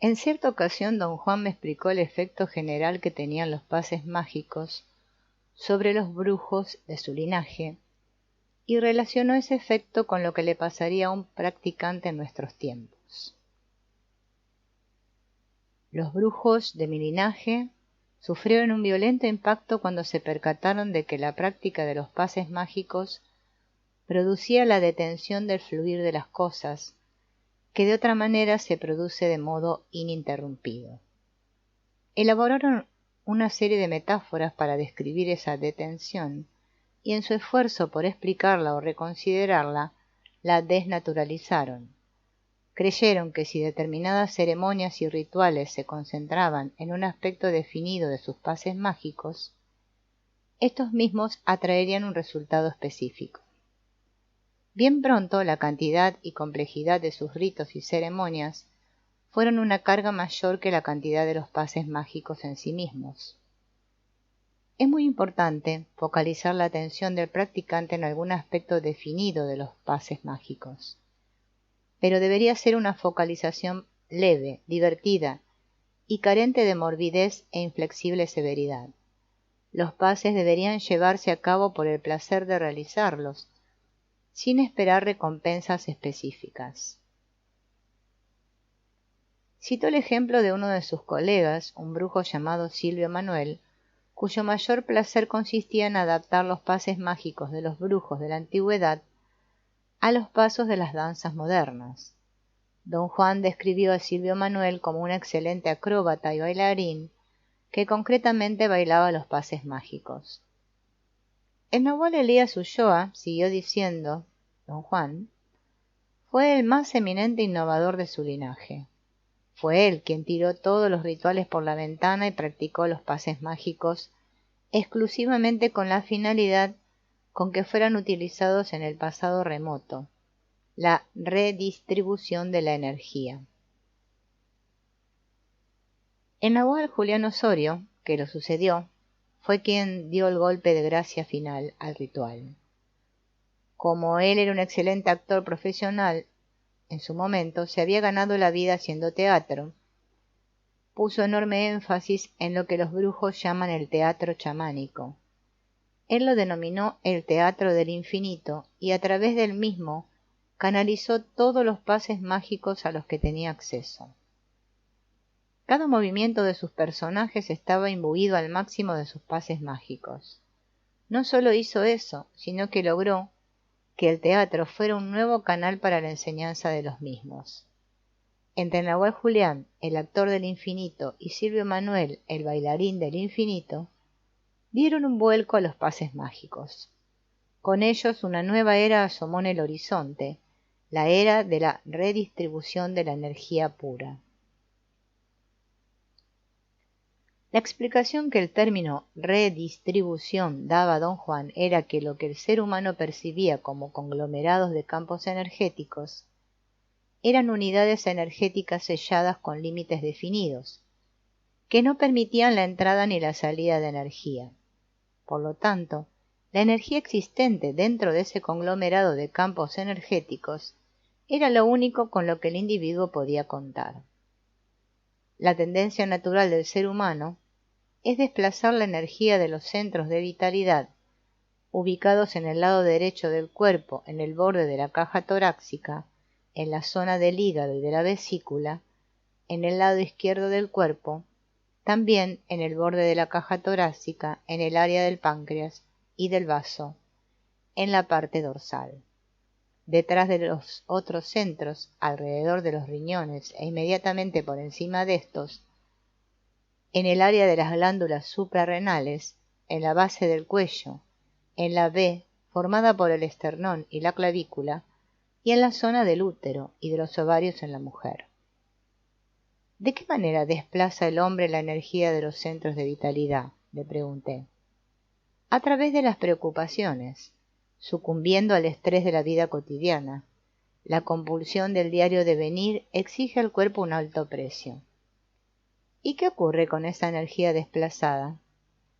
En cierta ocasión don Juan me explicó el efecto general que tenían los pases mágicos sobre los brujos de su linaje y relacionó ese efecto con lo que le pasaría a un practicante en nuestros tiempos. Los brujos de mi linaje sufrieron un violento impacto cuando se percataron de que la práctica de los pases mágicos producía la detención del fluir de las cosas, que de otra manera se produce de modo ininterrumpido. Elaboraron una serie de metáforas para describir esa detención, y en su esfuerzo por explicarla o reconsiderarla, la desnaturalizaron. Creyeron que si determinadas ceremonias y rituales se concentraban en un aspecto definido de sus pases mágicos, estos mismos atraerían un resultado específico. Bien pronto la cantidad y complejidad de sus ritos y ceremonias fueron una carga mayor que la cantidad de los pases mágicos en sí mismos. Es muy importante focalizar la atención del practicante en algún aspecto definido de los pases mágicos, pero debería ser una focalización leve, divertida y carente de morbidez e inflexible severidad. Los pases deberían llevarse a cabo por el placer de realizarlos, sin esperar recompensas específicas. Citó el ejemplo de uno de sus colegas, un brujo llamado Silvio Manuel, cuyo mayor placer consistía en adaptar los pases mágicos de los brujos de la antigüedad a los pasos de las danzas modernas. Don Juan describió a Silvio Manuel como un excelente acróbata y bailarín que concretamente bailaba los pases mágicos. El nahual Elías Ulloa siguió diciendo, don Juan, fue el más eminente innovador de su linaje. Fue él quien tiró todos los rituales por la ventana y practicó los pases mágicos exclusivamente con la finalidad con que fueran utilizados en el pasado remoto, la redistribución de la energía. El nahual Julián Osorio, que lo sucedió, fue quien dio el golpe de gracia final al ritual. Como él era un excelente actor profesional, en su momento se había ganado la vida haciendo teatro. Puso enorme énfasis en lo que los brujos llaman el teatro chamánico. Él lo denominó el teatro del infinito y a través del mismo canalizó todos los pases mágicos a los que tenía acceso. Cada movimiento de sus personajes estaba imbuido al máximo de sus pases mágicos. No solo hizo eso, sino que logró que el teatro fuera un nuevo canal para la enseñanza de los mismos. Entre Nahuel Julián, el actor del infinito, y Silvio Manuel, el bailarín del infinito, dieron un vuelco a los pases mágicos. Con ellos una nueva era asomó en el horizonte, la era de la redistribución de la energía pura. La explicación que el término redistribución daba a don Juan era que lo que el ser humano percibía como conglomerados de campos energéticos eran unidades energéticas selladas con límites definidos, que no permitían la entrada ni la salida de energía. Por lo tanto, la energía existente dentro de ese conglomerado de campos energéticos era lo único con lo que el individuo podía contar. La tendencia natural del ser humano es desplazar la energía de los centros de vitalidad, ubicados en el lado derecho del cuerpo, en el borde de la caja torácica, en la zona del hígado y de la vesícula, en el lado izquierdo del cuerpo, también en el borde de la caja torácica, en el área del páncreas y del vaso, en la parte dorsal. Detrás de los otros centros, alrededor de los riñones e inmediatamente por encima de estos, en el área de las glándulas suprarrenales, en la base del cuello, en la V, formada por el esternón y la clavícula, y en la zona del útero y de los ovarios en la mujer. ¿De qué manera desplaza el hombre la energía de los centros de vitalidad?, le pregunté. A través de las preocupaciones, sucumbiendo al estrés de la vida cotidiana. La compulsión del diario devenir exige al cuerpo un alto precio. ¿Y qué ocurre con esa energía desplazada?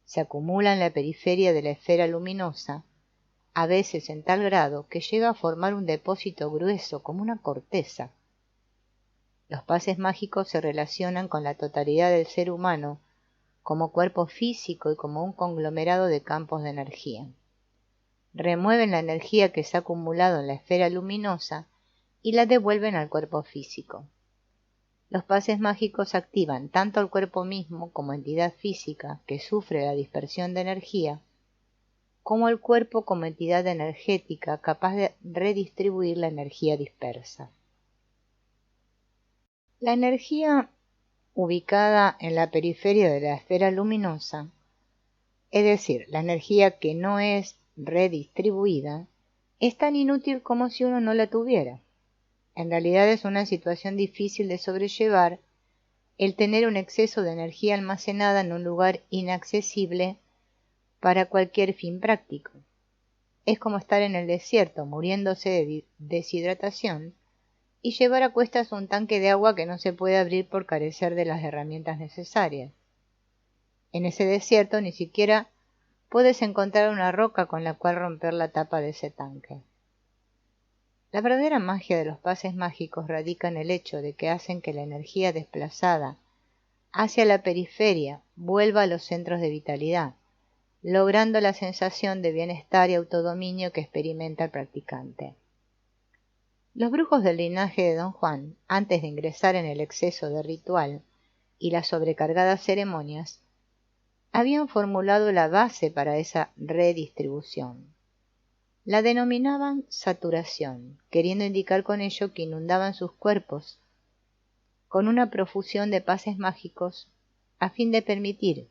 Se acumula en la periferia de la esfera luminosa, a veces en tal grado que llega a formar un depósito grueso como una corteza. Los pases mágicos se relacionan con la totalidad del ser humano como cuerpo físico y como un conglomerado de campos de energía. Remueven la energía que se ha acumulado en la esfera luminosa y la devuelven al cuerpo físico. Los pases mágicos activan tanto al cuerpo mismo como entidad física que sufre la dispersión de energía, como al cuerpo como entidad energética capaz de redistribuir la energía dispersa. La energía ubicada en la periferia de la esfera luminosa, es decir, la energía que no es redistribuida, es tan inútil como si uno no la tuviera. En realidad es una situación difícil de sobrellevar el tener un exceso de energía almacenada en un lugar inaccesible para cualquier fin práctico. Es como estar en el desierto muriéndose de deshidratación y llevar a cuestas un tanque de agua que no se puede abrir por carecer de las herramientas necesarias. En ese desierto ni siquiera puedes encontrar una roca con la cual romper la tapa de ese tanque. La verdadera magia de los pases mágicos radica en el hecho de que hacen que la energía desplazada hacia la periferia vuelva a los centros de vitalidad, logrando la sensación de bienestar y autodominio que experimenta el practicante. Los brujos del linaje de Don Juan, antes de ingresar en el exceso de ritual y las sobrecargadas ceremonias, habían formulado la base para esa redistribución. La denominaban saturación, queriendo indicar con ello que inundaban sus cuerpos con una profusión de pases mágicos a fin de permitir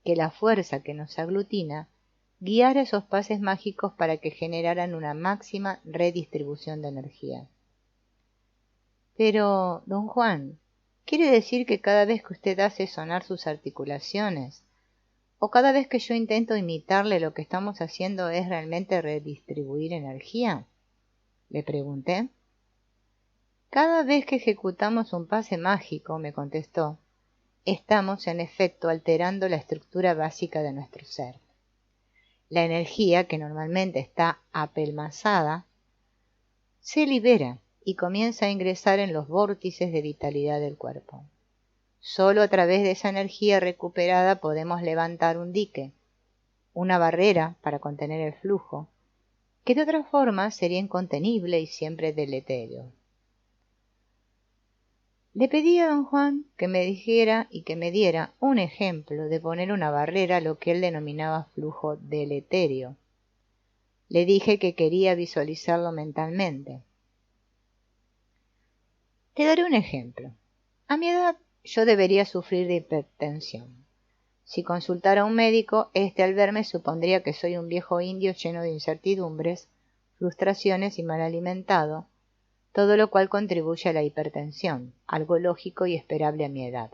que la fuerza que nos aglutina guiara esos pases mágicos para que generaran una máxima redistribución de energía. Pero, don Juan, ¿quiere decir que cada vez que usted hace sonar sus articulaciones, o cada vez que yo intento imitarle, lo que estamos haciendo es realmente redistribuir energía? Le pregunté. Cada vez que ejecutamos un pase mágico, me contestó, estamos en efecto alterando la estructura básica de nuestro ser. La energía, que normalmente está apelmazada, se libera y comienza a ingresar en los vórtices de vitalidad del cuerpo. Solo a través de esa energía recuperada podemos levantar un dique, una barrera para contener el flujo, que de otra forma sería incontenible y siempre deletérea. Le pedí a don Juan que me dijera y que me diera un ejemplo de poner una barrera a lo que él denominaba flujo deletérea. Le dije que quería visualizarlo mentalmente. Te daré un ejemplo. A mi edad yo debería sufrir de hipertensión. Si consultara a un médico, éste al verme supondría que soy un viejo indio lleno de incertidumbres, frustraciones y mal alimentado, todo lo cual contribuye a la hipertensión, algo lógico y esperable a mi edad.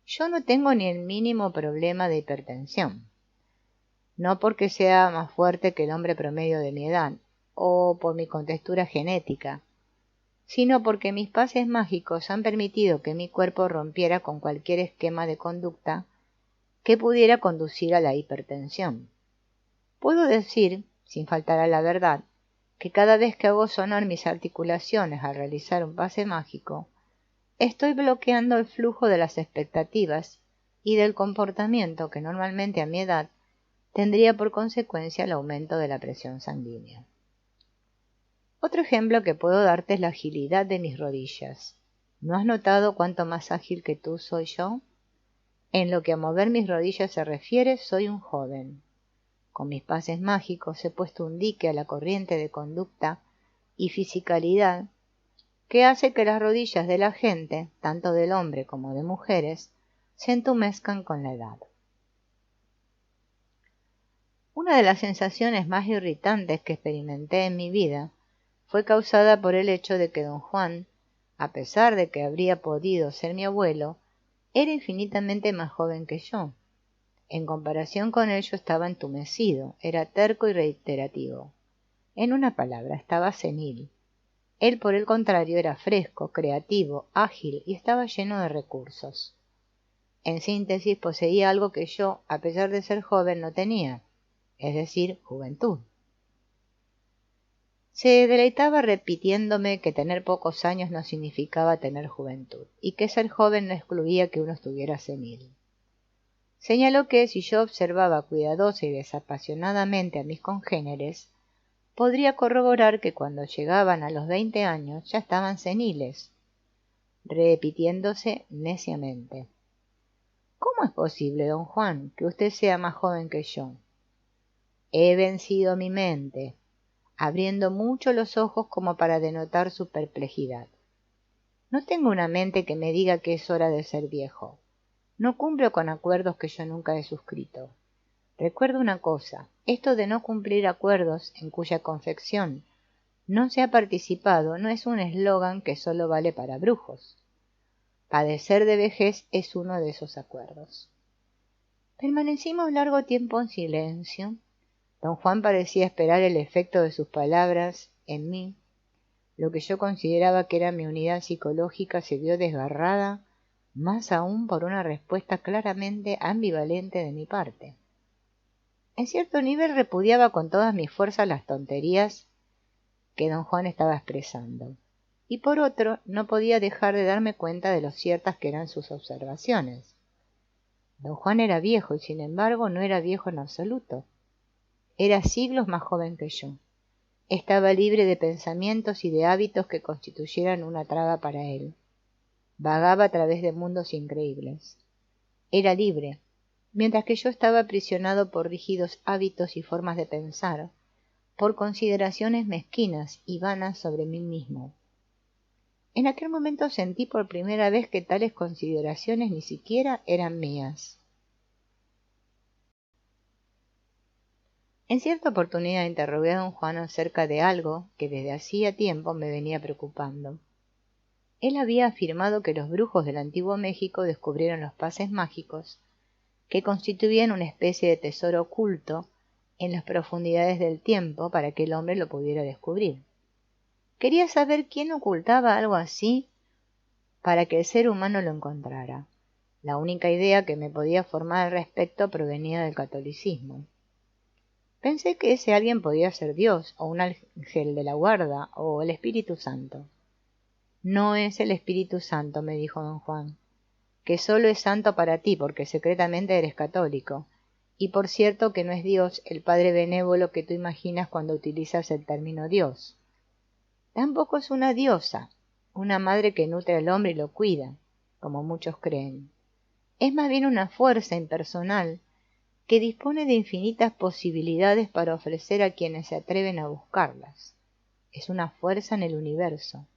Yo no tengo ni el mínimo problema de hipertensión, no porque sea más fuerte que el hombre promedio de mi edad, o por mi contextura genética, sino porque mis pases mágicos han permitido que mi cuerpo rompiera con cualquier esquema de conducta que pudiera conducir a la hipertensión. Puedo decir, sin faltar a la verdad, que cada vez que hago sonar mis articulaciones al realizar un pase mágico, estoy bloqueando el flujo de las expectativas y del comportamiento que normalmente a mi edad tendría por consecuencia el aumento de la presión sanguínea. Otro ejemplo que puedo darte es la agilidad de mis rodillas. ¿No has notado cuánto más ágil que tú soy yo? En lo que a mover mis rodillas se refiere, soy un joven. Con mis pases mágicos he puesto un dique a la corriente de conducta y fisicalidad que hace que las rodillas de la gente, tanto del hombre como de mujeres, se entumezcan con la edad. Una de las sensaciones más irritantes que experimenté en mi vida fue causada por el hecho de que don Juan, a pesar de que habría podido ser mi abuelo, era infinitamente más joven que yo. En comparación con él yo estaba entumecido, era terco y reiterativo. En una palabra, estaba senil. Él, por el contrario, era fresco, creativo, ágil y estaba lleno de recursos. En síntesis, poseía algo que yo, a pesar de ser joven, no tenía, es decir, juventud. Se deleitaba repitiéndome que tener pocos años no significaba tener juventud, y que ser joven no excluía que uno estuviera senil. Señaló que, si yo observaba cuidadosa y desapasionadamente a mis congéneres, podría corroborar que cuando llegaban a los 20 años ya estaban seniles, repitiéndose neciamente. ¿Cómo es posible, don Juan, que usted sea más joven que yo? He vencido mi mente, abriendo mucho los ojos como para denotar su perplejidad. No tengo una mente que me diga que es hora de ser viejo. No cumplo con acuerdos que yo nunca he suscrito. Recuerdo una cosa, esto de no cumplir acuerdos en cuya confección no se ha participado no es un eslogan que solo vale para brujos. Padecer de vejez es uno de esos acuerdos. Permanecimos largo tiempo en silencio. Don Juan parecía esperar el efecto de sus palabras en mí. Lo que yo consideraba que era mi unidad psicológica se vio desgarrada, más aún por una respuesta claramente ambivalente de mi parte. En cierto nivel repudiaba con todas mis fuerzas las tonterías que don Juan estaba expresando, y por otro no podía dejar de darme cuenta de lo ciertas que eran sus observaciones. Don Juan era viejo y sin embargo no era viejo en absoluto. Era siglos más joven que yo. Estaba libre de pensamientos y de hábitos que constituyeran una traba para él. Vagaba a través de mundos increíbles. Era libre, mientras que yo estaba aprisionado por rígidos hábitos y formas de pensar, por consideraciones mezquinas y vanas sobre mí mismo. En aquel momento sentí por primera vez que tales consideraciones ni siquiera eran mías. En cierta oportunidad interrogué a don Juan acerca de algo que desde hacía tiempo me venía preocupando. Él había afirmado que los brujos del antiguo México descubrieron los pases mágicos, que constituían una especie de tesoro oculto en las profundidades del tiempo para que el hombre lo pudiera descubrir. Quería saber quién ocultaba algo así para que el ser humano lo encontrara. La única idea que me podía formar al respecto provenía del catolicismo. Pensé que ese alguien podía ser Dios, o un ángel de la guarda, o el Espíritu Santo. No es el Espíritu Santo, me dijo don Juan, que solo es santo para ti porque secretamente eres católico, y por cierto que no es Dios el Padre benévolo que tú imaginas cuando utilizas el término Dios. Tampoco es una diosa, una madre que nutre al hombre y lo cuida, como muchos creen. Es más bien una fuerza impersonal que dispone de infinitas posibilidades para ofrecer a quienes se atreven a buscarlas. Es una fuerza en el universo,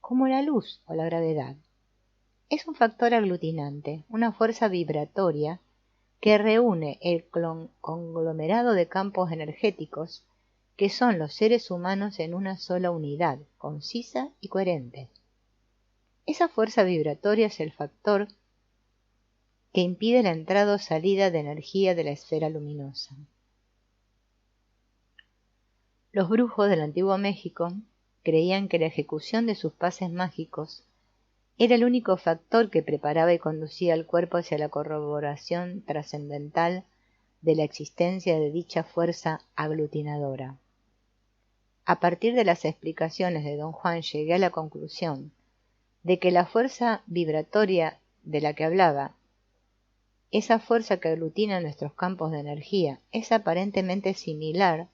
como la luz o la gravedad. Es un factor aglutinante, una fuerza vibratoria que reúne el conglomerado de campos energéticos que son los seres humanos en una sola unidad, concisa y coherente. Esa fuerza vibratoria es el factor que impide la entrada o salida de energía de la esfera luminosa. Los brujos del antiguo México creían que la ejecución de sus pases mágicos era el único factor que preparaba y conducía al cuerpo hacia la corroboración trascendental de la existencia de dicha fuerza aglutinadora. A partir de las explicaciones de don Juan llegué a la conclusión de que la fuerza vibratoria de la que hablaba, esa fuerza que aglutina nuestros campos de energía, es aparentemente similar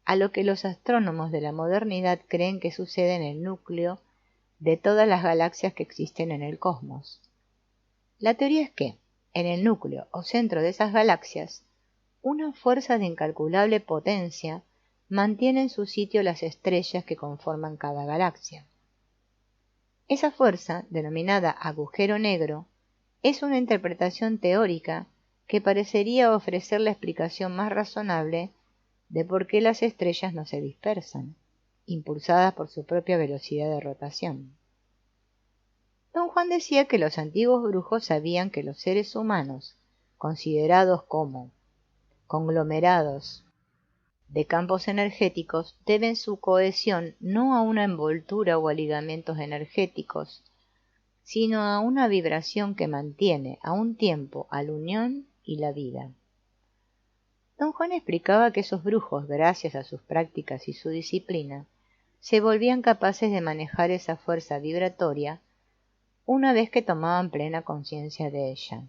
a lo que los astrónomos de la modernidad creen que sucede en el núcleo de todas las galaxias que existen en el cosmos. La teoría es que, en el núcleo o centro de esas galaxias, una fuerza de incalculable potencia mantiene en su sitio las estrellas que conforman cada galaxia. Esa fuerza, denominada agujero negro, es una interpretación teórica que parecería ofrecer la explicación más razonable de por qué las estrellas no se dispersan, impulsadas por su propia velocidad de rotación. Don Juan decía que los antiguos brujos sabían que los seres humanos, considerados como conglomerados de campos energéticos, deben su cohesión no a una envoltura o a ligamentos energéticos, sino a una vibración que mantiene a un tiempo a la unión y la vida. Don Juan explicaba que esos brujos, gracias a sus prácticas y su disciplina, se volvían capaces de manejar esa fuerza vibratoria una vez que tomaban plena conciencia de ella.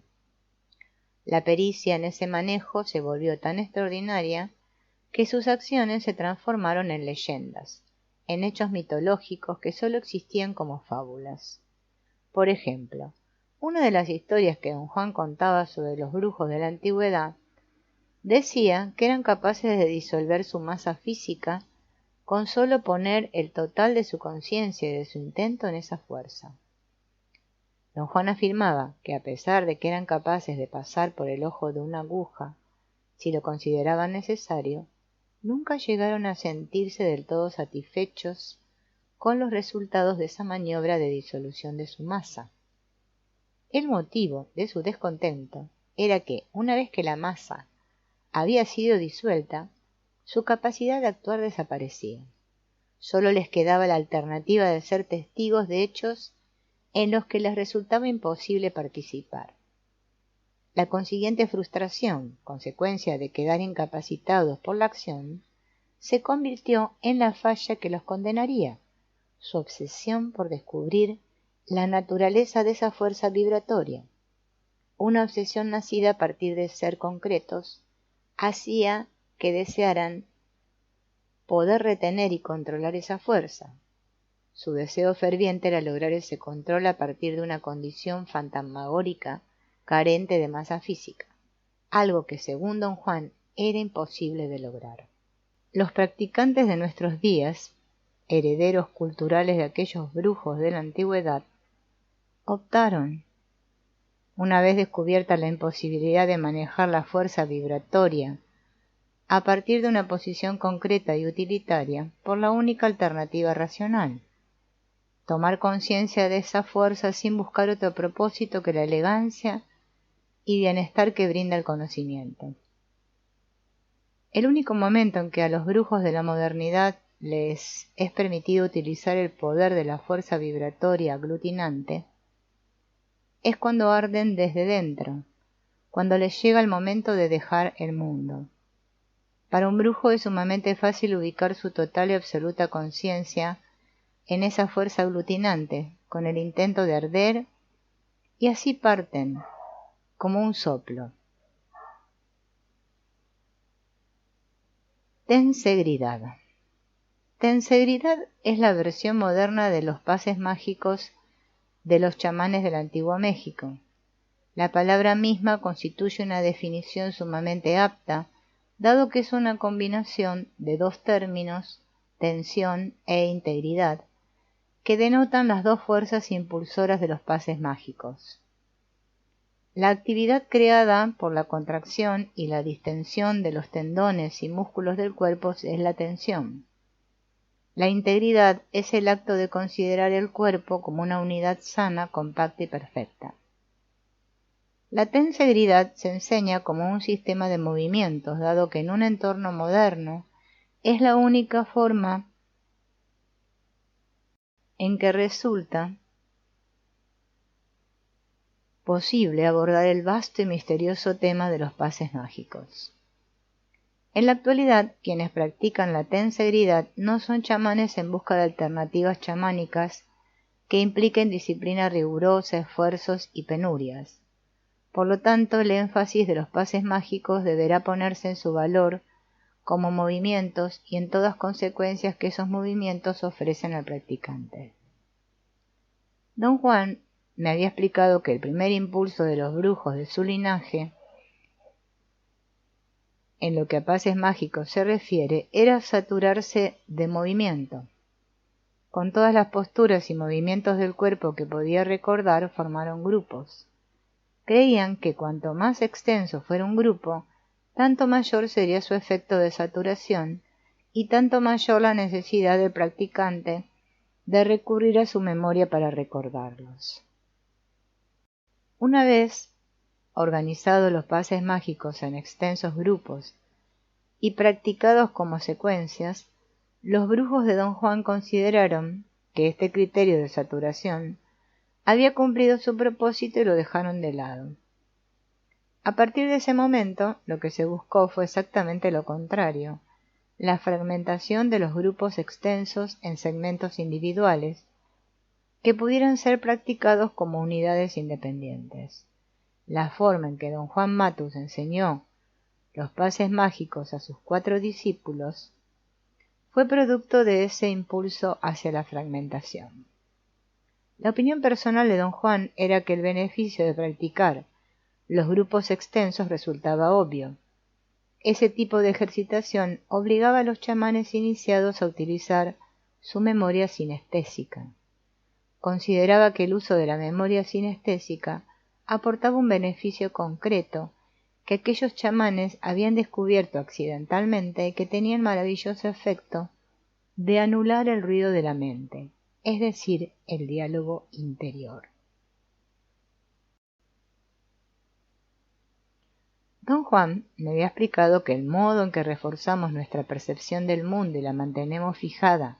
La pericia en ese manejo se volvió tan extraordinaria que sus acciones se transformaron en leyendas, en hechos mitológicos que sólo existían como fábulas. Por ejemplo, una de las historias que don Juan contaba sobre los brujos de la antigüedad decía que eran capaces de disolver su masa física con solo poner el total de su conciencia y de su intento en esa fuerza. Don Juan afirmaba que a pesar de que eran capaces de pasar por el ojo de una aguja, si lo consideraban necesario, nunca llegaron a sentirse del todo satisfechos con los resultados de esa maniobra de disolución de su masa. El motivo de su descontento era que, una vez que la masa había sido disuelta, su capacidad de actuar desaparecía. Solo les quedaba la alternativa de ser testigos de hechos en los que les resultaba imposible participar. La consiguiente frustración, consecuencia de quedar incapacitados por la acción, se convirtió en la falla que los condenaría, su obsesión por descubrir la naturaleza de esa fuerza vibratoria. Una obsesión nacida a partir de ser concretos, hacía que desearan poder retener y controlar esa fuerza. Su deseo ferviente era lograr ese control a partir de una condición fantasmagórica carente de masa física, algo que según don Juan era imposible de lograr. Los practicantes de nuestros días, herederos culturales de aquellos brujos de la antigüedad, optaron, una vez descubierta la imposibilidad de manejar la fuerza vibratoria a partir de una posición concreta y utilitaria, por la única alternativa racional: tomar conciencia de esa fuerza sin buscar otro propósito que la elegancia y bienestar que brinda el conocimiento. El único momento en que a los brujos de la modernidad les es permitido utilizar el poder de la fuerza vibratoria aglutinante es cuando arden desde dentro, cuando les llega el momento de dejar el mundo. Para un brujo es sumamente fácil ubicar su total y absoluta conciencia en esa fuerza aglutinante, con el intento de arder, y así parten, como un soplo. Tensegridad. Tensegridad es la versión moderna de los pases mágicos de los chamanes del antiguo México. La palabra misma constituye una definición sumamente apta, dado que es una combinación de dos términos, tensión e integridad, que denotan las dos fuerzas impulsoras de los pases mágicos. La actividad creada por la contracción y la distensión de los tendones y músculos del cuerpo es la tensión. La integridad es el acto de considerar el cuerpo como una unidad sana, compacta y perfecta. La tensegridad se enseña como un sistema de movimientos, dado que en un entorno moderno es la única forma en que resulta posible abordar el vasto y misterioso tema de los pases mágicos. En la actualidad, quienes practican la tensegridad no son chamanes en busca de alternativas chamánicas que impliquen disciplina rigurosa, esfuerzos y penurias. Por lo tanto, el énfasis de los pases mágicos deberá ponerse en su valor como movimientos y en todas consecuencias que esos movimientos ofrecen al practicante. Don Juan me había explicado que el primer impulso de los brujos de su linaje, en lo que a pases mágicos se refiere, era saturarse de movimiento. Con todas las posturas y movimientos del cuerpo que podía recordar, formaron grupos. Creían que cuanto más extenso fuera un grupo, tanto mayor sería su efecto de saturación y tanto mayor la necesidad del practicante de recurrir a su memoria para recordarlos. Una vez organizados los pases mágicos en extensos grupos y practicados como secuencias, los brujos de don Juan consideraron que este criterio de saturación había cumplido su propósito y lo dejaron de lado. A partir de ese momento, lo que se buscó fue exactamente lo contrario, la fragmentación de los grupos extensos en segmentos individuales, que pudieran ser practicados como unidades independientes. La forma en que don Juan Matus enseñó los pases mágicos a sus 4 discípulos fue producto de ese impulso hacia la fragmentación. La opinión personal de don Juan era que el beneficio de practicar los grupos extensos resultaba obvio. Ese tipo de ejercitación obligaba a los chamanes iniciados a utilizar su memoria sinestésica. Consideraba que el uso de la memoria sinestésica aportaba un beneficio concreto que aquellos chamanes habían descubierto accidentalmente que tenía el maravilloso efecto de anular el ruido de la mente, es decir, el diálogo interior. Don Juan me había explicado que el modo en que reforzamos nuestra percepción del mundo y la mantenemos fijada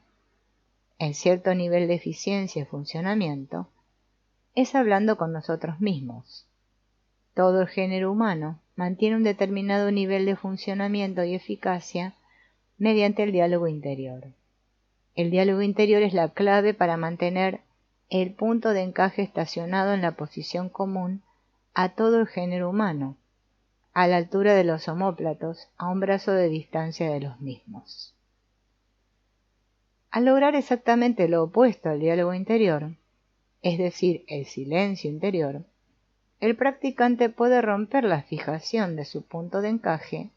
en cierto nivel de eficiencia y funcionamiento es hablando con nosotros mismos. Todo el género humano mantiene un determinado nivel de funcionamiento y eficacia mediante el diálogo interior. El diálogo interior es la clave para mantener el punto de encaje estacionado en la posición común a todo el género humano, a la altura de los omóplatos, a un brazo de distancia de los mismos. Al lograr exactamente lo opuesto al diálogo interior, es decir, el silencio interior, el practicante puede romper la fijación de su punto de encaje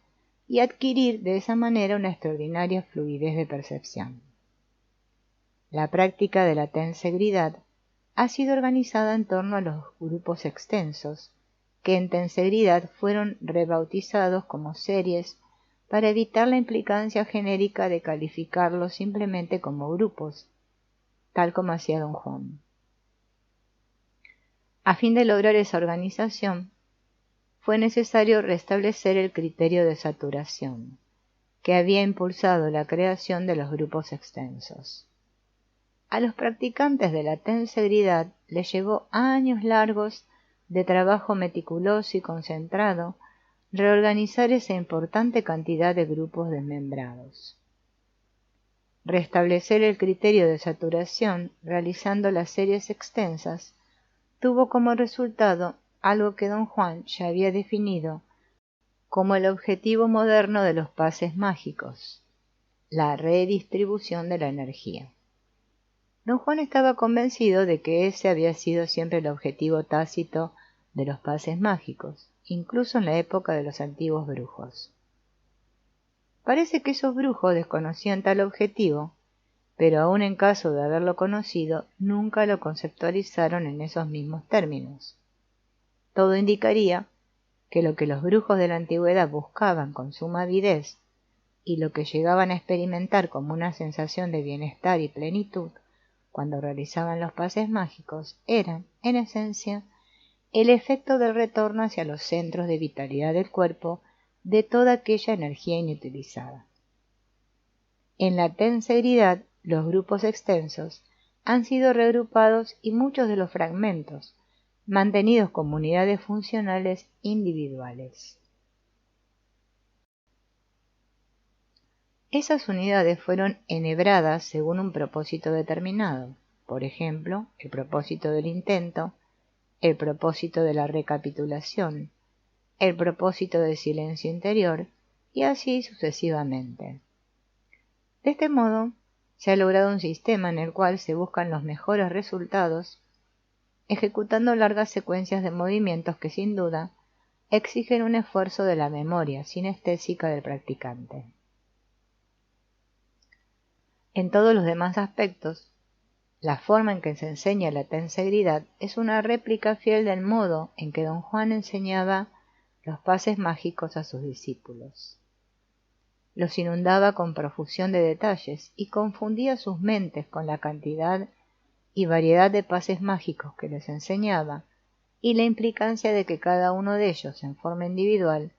y adquirir de esa manera una extraordinaria fluidez de percepción. La práctica de la tensegridad ha sido organizada en torno a los grupos extensos, que en tensegridad fueron rebautizados como series para evitar la implicancia genérica de calificarlos simplemente como grupos, tal como hacía don Juan. A fin de lograr esa organización, fue necesario restablecer el criterio de saturación, que había impulsado la creación de los grupos extensos. A los practicantes de la tensegridad les llevó años largos de trabajo meticuloso y concentrado reorganizar esa importante cantidad de grupos desmembrados. Restablecer el criterio de saturación realizando las series extensas tuvo como resultado algo que don Juan ya había definido como el objetivo moderno de los pases mágicos, la redistribución de la energía. Don Juan estaba convencido de que ese había sido siempre el objetivo tácito de los pases mágicos, incluso en la época de los antiguos brujos. Parece que esos brujos desconocían tal objetivo, pero aun en caso de haberlo conocido, nunca lo conceptualizaron en esos mismos términos. Todo indicaría que lo que los brujos de la antigüedad buscaban con suma avidez y lo que llegaban a experimentar como una sensación de bienestar y plenitud cuando realizaban los pases mágicos eran, en esencia, el efecto del retorno hacia los centros de vitalidad del cuerpo de toda aquella energía inutilizada. En la tensegridad, los grupos extensos han sido reagrupados y muchos de los fragmentos mantenidos como unidades funcionales individuales. Esas unidades fueron enhebradas según un propósito determinado, por ejemplo, el propósito del intento, el propósito de la recapitulación, el propósito del silencio interior, y así sucesivamente. De este modo, se ha logrado un sistema en el cual se buscan los mejores resultados, ejecutando largas secuencias de movimientos que sin duda exigen un esfuerzo de la memoria sinestésica del practicante. En todos los demás aspectos, la forma en que se enseña la tensegridad es una réplica fiel del modo en que don Juan enseñaba los pases mágicos a sus discípulos. Los inundaba con profusión de detalles y confundía sus mentes con la cantidad y variedad de pases mágicos que les enseñaba y la implicancia de que cada uno de ellos en forma individual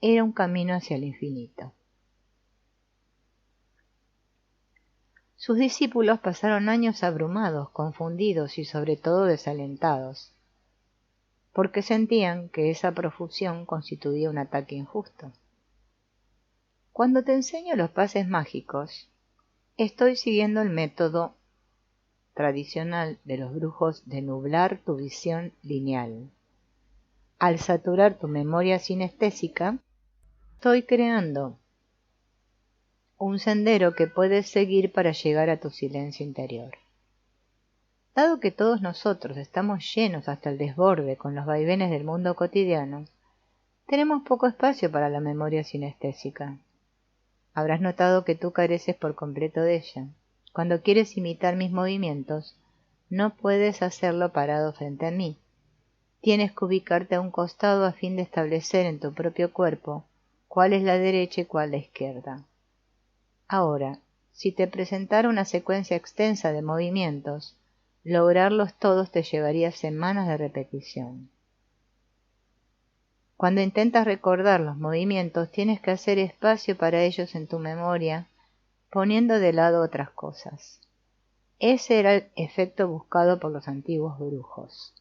era un camino hacia el infinito. Sus discípulos pasaron años abrumados, confundidos y sobre todo desalentados, porque sentían que esa profusión constituía un ataque injusto. Cuando te enseño los pases mágicos, estoy siguiendo el método tradicional de los brujos de nublar tu visión lineal. Al saturar tu memoria sinestésica, estoy creando un sendero que puedes seguir para llegar a tu silencio interior. Dado que todos nosotros estamos llenos hasta el desborde con los vaivenes del mundo cotidiano, tenemos poco espacio para la memoria sinestésica. Habrás notado que tú careces por completo de ella. Cuando quieres imitar mis movimientos, no puedes hacerlo parado frente a mí. Tienes que ubicarte a un costado a fin de establecer en tu propio cuerpo cuál es la derecha y cuál la izquierda. Ahora, si te presentara una secuencia extensa de movimientos, lograrlos todos te llevaría semanas de repetición. Cuando intentas recordar los movimientos, tienes que hacer espacio para ellos en tu memoria, poniendo de lado otras cosas. Ese era el efecto buscado por los antiguos brujos.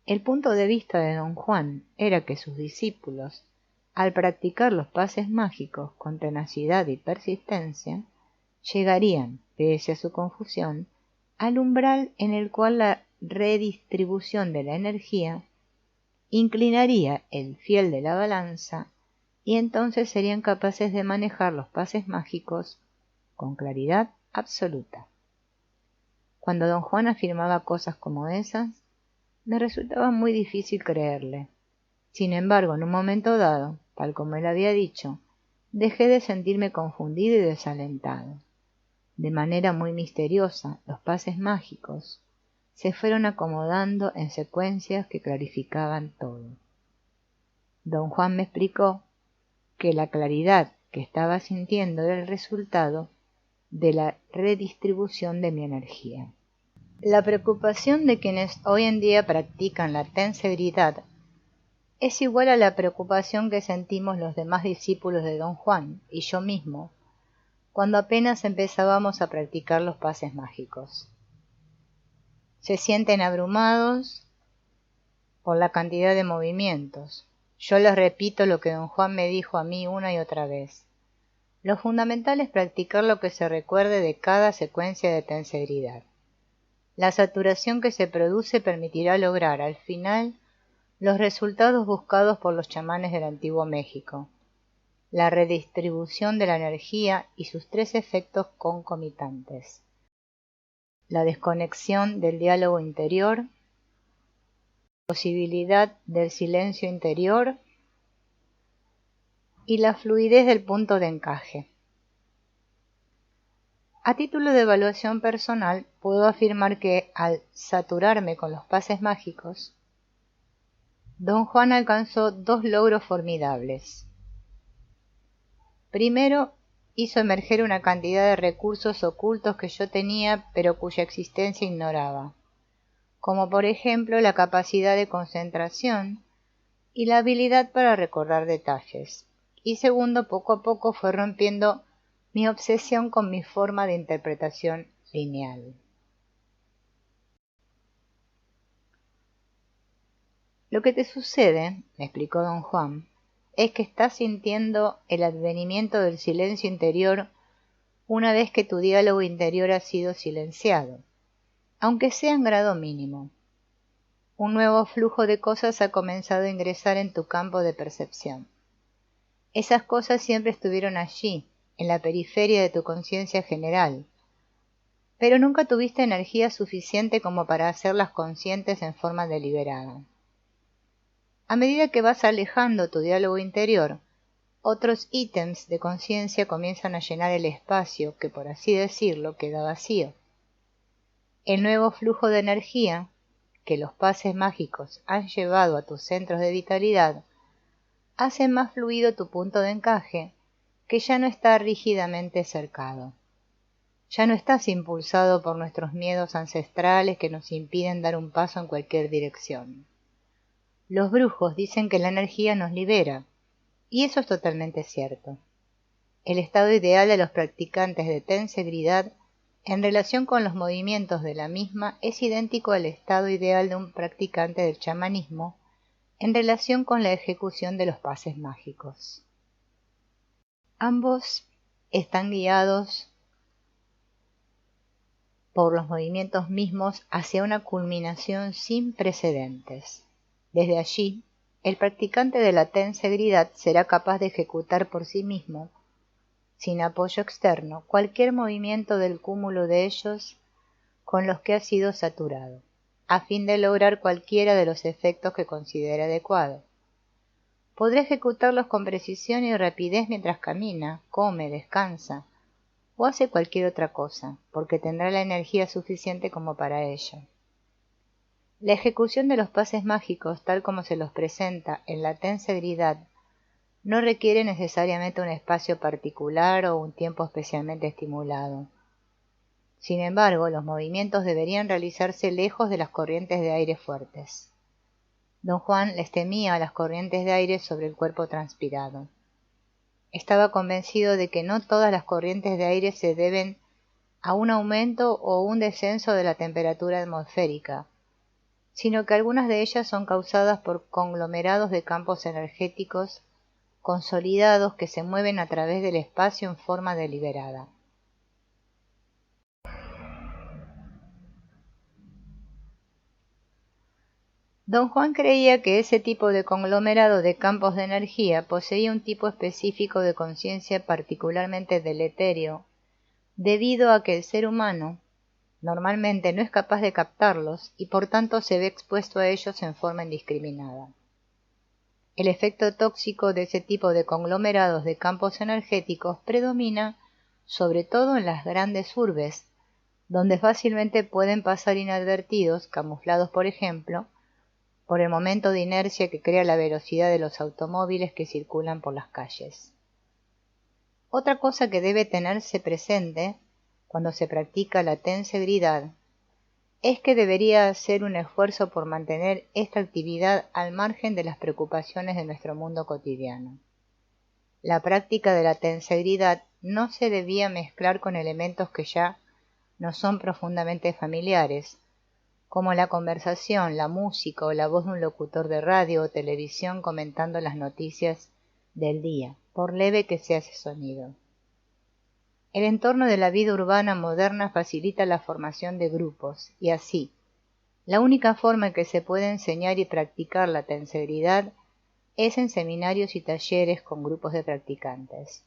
El punto de vista de Don Juan era que sus discípulos, al practicar los pases mágicos con tenacidad y persistencia, llegarían, pese a su confusión, al umbral en el cual la redistribución de la energía inclinaría el fiel de la balanza y entonces serían capaces de manejar los pases mágicos con claridad absoluta. Cuando Don Juan afirmaba cosas como esas, me resultaba muy difícil creerle. Sin embargo, en un momento dado, tal como él había dicho, dejé de sentirme confundido y desalentado. De manera muy misteriosa, los pases mágicos se fueron acomodando en secuencias que clarificaban todo. Don Juan me explicó que la claridad que estaba sintiendo era el resultado de la redistribución de mi energía. La preocupación de quienes hoy en día practican la tensegridad es igual a la preocupación que sentimos los demás discípulos de Don Juan y yo mismo cuando apenas empezábamos a practicar los pases mágicos. Se sienten abrumados por la cantidad de movimientos. Yo les repito lo que Don Juan me dijo a mí una y otra vez. Lo fundamental es practicar lo que se recuerde de cada secuencia de tensegridad. La saturación que se produce permitirá lograr, al final, los resultados buscados por los chamanes del Antiguo México, la redistribución de la energía y sus tres efectos concomitantes: la desconexión del diálogo interior, la posibilidad del silencio interior y la fluidez del punto de encaje. A título de evaluación personal, puedo afirmar que, al saturarme con los pases mágicos, Don Juan alcanzó dos logros formidables. Primero, hizo emerger una cantidad de recursos ocultos que yo tenía, pero cuya existencia ignoraba, como por ejemplo la capacidad de concentración y la habilidad para recordar detalles. Y segundo, poco a poco fue rompiendo mi obsesión con mi forma de interpretación lineal. Lo que te sucede, me explicó Don Juan, es que estás sintiendo el advenimiento del silencio interior una vez que tu diálogo interior ha sido silenciado, aunque sea en grado mínimo. Un nuevo flujo de cosas ha comenzado a ingresar en tu campo de percepción. Esas cosas siempre estuvieron allí, en la periferia de tu conciencia general, pero nunca tuviste energía suficiente como para hacerlas conscientes en forma deliberada. A medida que vas alejando tu diálogo interior, otros ítems de conciencia comienzan a llenar el espacio que, por así decirlo, queda vacío. El nuevo flujo de energía que los pases mágicos han llevado a tus centros de vitalidad hace más fluido tu punto de encaje, que ya no está rígidamente cercado. Ya no estás impulsado por nuestros miedos ancestrales que nos impiden dar un paso en cualquier dirección. Los brujos dicen que la energía nos libera, y eso es totalmente cierto. El estado ideal de los practicantes de tensegridad en relación con los movimientos de la misma es idéntico al estado ideal de un practicante del chamanismo en relación con la ejecución de los pases mágicos. Ambos están guiados por los movimientos mismos hacia una culminación sin precedentes. Desde allí, el practicante de la tensegridad será capaz de ejecutar por sí mismo, sin apoyo externo, cualquier movimiento del cúmulo de ellos con los que ha sido saturado, a fin de lograr cualquiera de los efectos que considere adecuado. Podrá ejecutarlos con precisión y rapidez mientras camina, come, descansa o hace cualquier otra cosa, porque tendrá la energía suficiente como para ello. La ejecución de los pases mágicos, tal como se los presenta en la tensegridad, no requiere necesariamente un espacio particular o un tiempo especialmente estimulado. Sin embargo, los movimientos deberían realizarse lejos de las corrientes de aire fuertes. Don Juan les temía a las corrientes de aire sobre el cuerpo transpirado. Estaba convencido de que no todas las corrientes de aire se deben a un aumento o un descenso de la temperatura atmosférica, sino que algunas de ellas son causadas por conglomerados de campos energéticos consolidados que se mueven a través del espacio en forma deliberada. Don Juan creía que ese tipo de conglomerado de campos de energía poseía un tipo específico de conciencia particularmente deletérea, debido a que el ser humano normalmente no es capaz de captarlos y por tanto se ve expuesto a ellos en forma indiscriminada. El efecto tóxico de ese tipo de conglomerados de campos energéticos predomina sobre todo en las grandes urbes, donde fácilmente pueden pasar inadvertidos, camuflados por ejemplo, por el momento de inercia que crea la velocidad de los automóviles que circulan por las calles. Otra cosa que debe tenerse presente cuando se practica la tensegridad es que debería hacer un esfuerzo por mantener esta actividad al margen de las preocupaciones de nuestro mundo cotidiano. La práctica de la tensegridad no se debía mezclar con elementos que ya nos son profundamente familiares, como la conversación, la música o la voz de un locutor de radio o televisión comentando las noticias del día, por leve que sea ese sonido. El entorno de la vida urbana moderna facilita la formación de grupos, y así, la única forma en que se puede enseñar y practicar la tensegridad es en seminarios y talleres con grupos de practicantes.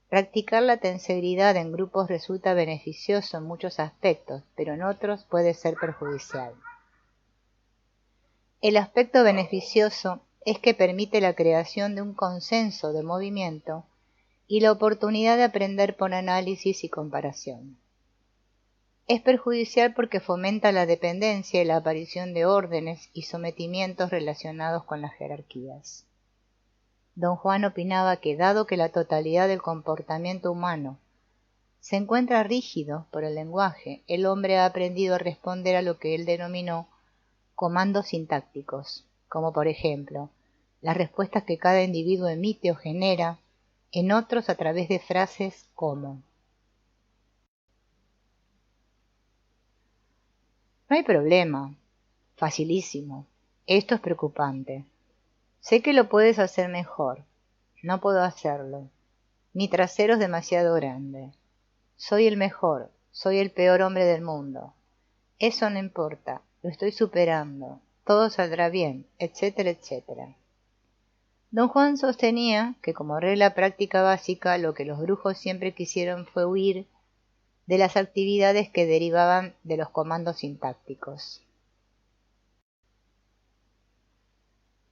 Practicar la tensegridad en grupos resulta beneficioso en muchos aspectos, pero en otros puede ser perjudicial. El aspecto beneficioso es que permite la creación de un consenso de movimiento y la oportunidad de aprender por análisis y comparación. Es perjudicial porque fomenta la dependencia y la aparición de órdenes y sometimientos relacionados con las jerarquías. Don Juan opinaba que, dado que la totalidad del comportamiento humano se encuentra rígido por el lenguaje, el hombre ha aprendido a responder a lo que él denominó comandos sintácticos, como por ejemplo, las respuestas que cada individuo emite o genera en otros a través de frases como: no hay problema, facilísimo, esto es preocupante. Sé que lo puedes hacer mejor. No puedo hacerlo. Mi trasero es demasiado grande. Soy el mejor. Soy el peor hombre del mundo. Eso no importa. Lo estoy superando. Todo saldrá bien, etcétera, etcétera. Don Juan sostenía que como regla práctica básica lo que los brujos siempre quisieron fue huir de las actividades que derivaban de los comandos sintácticos.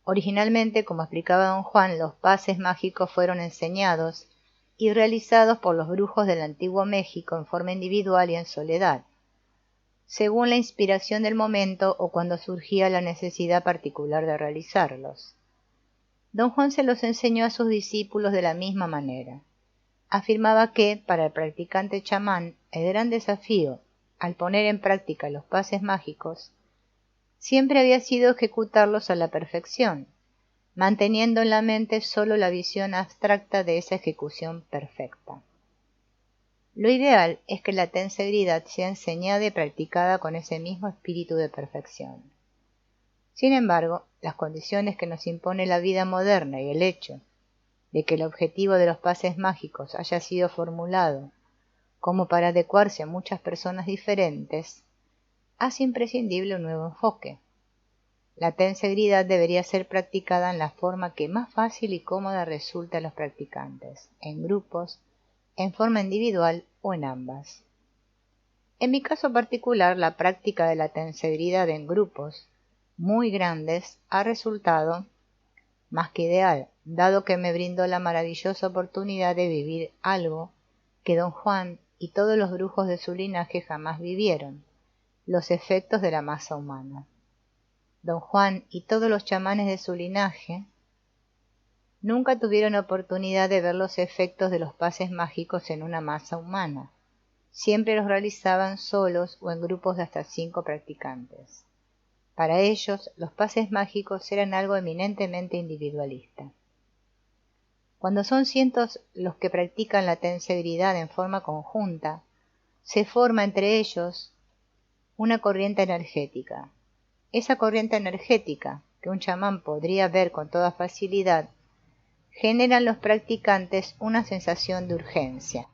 Originalmente, como explicaba don Juan, los pases mágicos fueron enseñados y realizados por los brujos del antiguo México en forma individual y en soledad, según la inspiración del momento o cuando surgía la necesidad particular de realizarlos. Don Juan se los enseñó a sus discípulos de la misma manera. Afirmaba que, para el practicante chamán, el gran desafío, al poner en práctica los pases mágicos, siempre había sido ejecutarlos a la perfección, manteniendo en la mente sólo la visión abstracta de esa ejecución perfecta. Lo ideal es que la tensegridad sea enseñada y practicada con ese mismo espíritu de perfección. Sin embargo, las condiciones que nos impone la vida moderna y el hecho de que el objetivo de los pases mágicos haya sido formulado como para adecuarse a muchas personas diferentes, hace imprescindible un nuevo enfoque. La tensegridad debería ser practicada en la forma que más fácil y cómoda resulta a los practicantes, en grupos, en forma individual o en ambas. En mi caso particular, la práctica de la tensegridad en grupos muy grandes ha resultado más que ideal, dado que me brindó la maravillosa oportunidad de vivir algo que don Juan y todos los brujos de su linaje jamás vivieron, los efectos de la masa humana. Don Juan y todos los chamanes de su linaje nunca tuvieron oportunidad de ver los efectos de los pases mágicos en una masa humana. Siempre los realizaban solos o en grupos de hasta 5 practicantes. Para ellos, los pases mágicos eran algo eminentemente individualista. Cuando son cientos los que practican la tensegridad en forma conjunta, se forma entre ellos una corriente energética. Esa corriente energética, que un chamán podría ver con toda facilidad, genera en los practicantes una sensación de urgencia.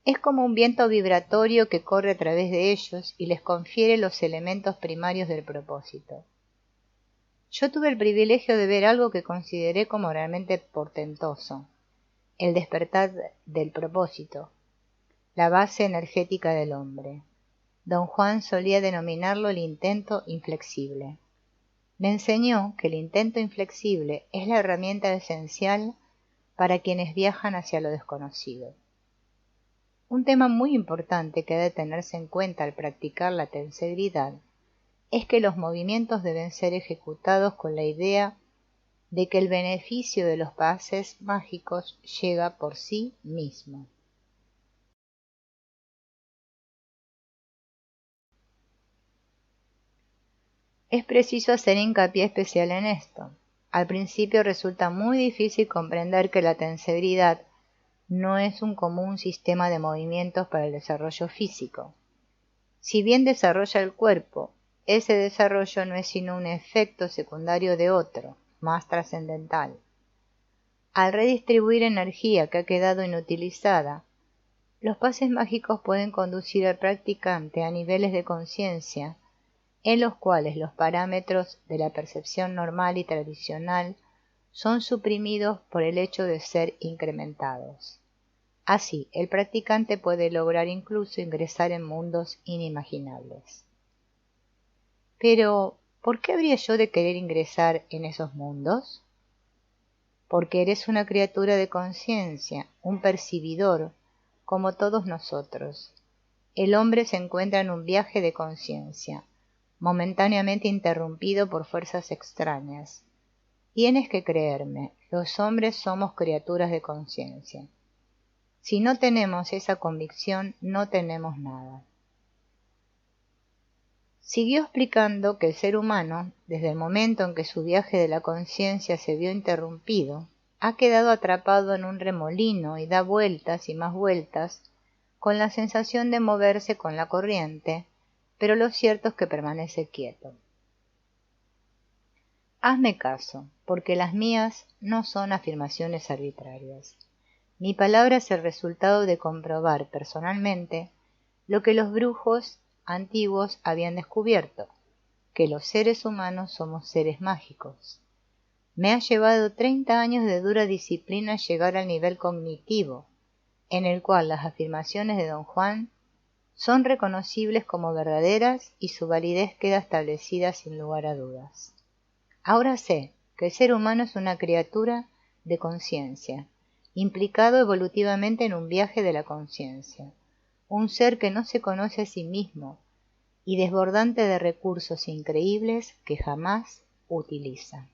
Es como un viento vibratorio que corre a través de ellos y les confiere los elementos primarios del propósito. Yo tuve el privilegio de ver algo que consideré como realmente portentoso, el despertar del propósito, la base energética del hombre. Don Juan solía denominarlo el intento inflexible. Me enseñó que el intento inflexible es la herramienta esencial para quienes viajan hacia lo desconocido. Un tema muy importante que debe tenerse en cuenta al practicar la tensegridad es que los movimientos deben ser ejecutados con la idea de que el beneficio de los pases mágicos llega por sí mismo. Es preciso hacer hincapié especial en esto. Al principio resulta muy difícil comprender que la tensegridad no es un común sistema de movimientos para el desarrollo físico. Si bien desarrolla el cuerpo, ese desarrollo no es sino un efecto secundario de otro, más trascendental. Al redistribuir energía que ha quedado inutilizada, los pases mágicos pueden conducir al practicante a niveles de conciencia en los cuales los parámetros de la percepción normal y tradicional son suprimidos por el hecho de ser incrementados. Así, el practicante puede lograr incluso ingresar en mundos inimaginables. Pero, ¿por qué habría yo de querer ingresar en esos mundos? Porque eres una criatura de conciencia, un percibidor, como todos nosotros. El hombre se encuentra en un viaje de conciencia, momentáneamente interrumpido por fuerzas extrañas. Tienes que creerme, los hombres somos criaturas de conciencia. Si no tenemos esa convicción, no tenemos nada. Siguió explicando que el ser humano, desde el momento en que su viaje de la conciencia se vio interrumpido, ha quedado atrapado en un remolino y da vueltas y más vueltas, con la sensación de moverse con la corriente, pero lo cierto es que permanece quieto. Hazme caso, porque las mías no son afirmaciones arbitrarias. Mi palabra es el resultado de comprobar personalmente lo que los brujos antiguos habían descubierto, que los seres humanos somos seres mágicos. Me ha llevado 30 años de dura disciplina llegar al nivel cognitivo, en el cual las afirmaciones de don Juan son reconocibles como verdaderas y su validez queda establecida sin lugar a dudas. Ahora sé que el ser humano es una criatura de conciencia, implicado evolutivamente en un viaje de la conciencia, un ser que no se conoce a sí mismo y desbordante de recursos increíbles que jamás utiliza.